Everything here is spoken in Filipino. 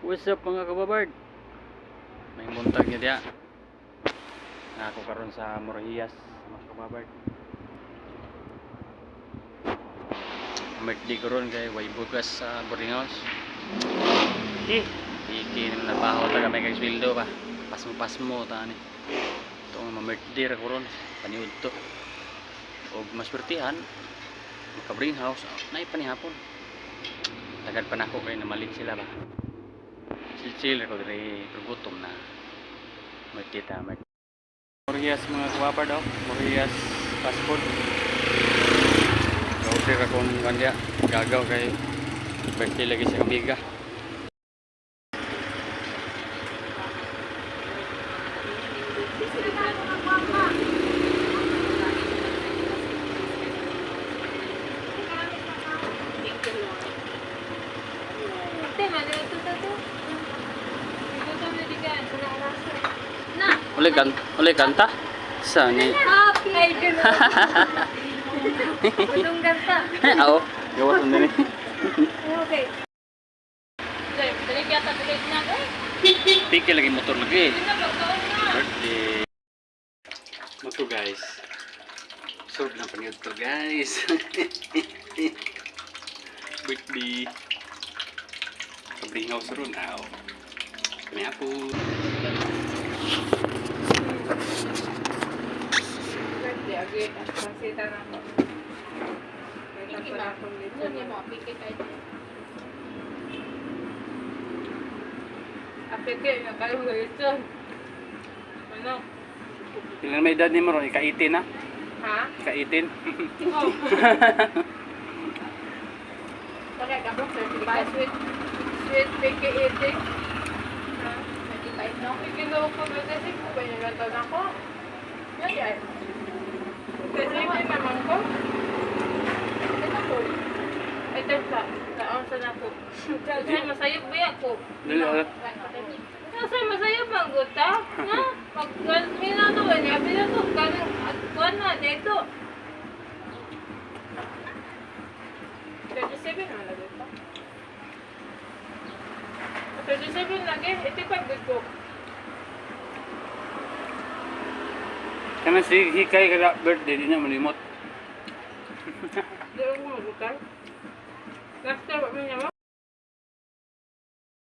What's up mga kababard? May buntag niya diya. Na ako karon sa Morhiyas mga kababard. Birthday ko ron kay way bugas sa boarding house. Iki na baho taga may kay sweldo pa. Pasmo ta ni. Tong birthday ra ko ron paniud to. Og mas bertihan maka-boarding house nay panihapon. Tagad pa nako kay namalit sila ba. Chill ko dire gutom na. Magkita mag. Morhiyas mga kababard daw. Morhiyas fast food. Order akong kanya gagaw kay birthday lagi sa kamiga. Uli kanta? Saan ni? Ulong ganta. Oo, gawas na ni. Okay. Dali yata bilis na Pikir lagi motor lagi. Birthday. Moto guys. Surf na paniud to guys. Birthday. Kabring house ron now. Kanya po. Lagi, masita na ako. Piki ba? Ano mo? Piki tayo. Apeke, nakaroon na ito. Ano? Ilan may edad ni mo ron? Ika-18 na? Ha? Ika-18? Oo. Bakit ka ba? Sweet piki eating. Ha? Nagkipait no? Ikinuha ko ba kasi kung ba yung ganda na ko? Yan yan. Kasi may naman ko. Ito ko. Ito sa. Taon sa na ko. Kasi masayop ba ako? Kasi masayop ang guta. Ha? Pag minatuwa niya, pinatukan. At kuwan na dito. 37 na lagi ito. 37 lagi. 85 good ko. Kana si hikay kada birthday di niya malimot. Di ako magukal. Last time,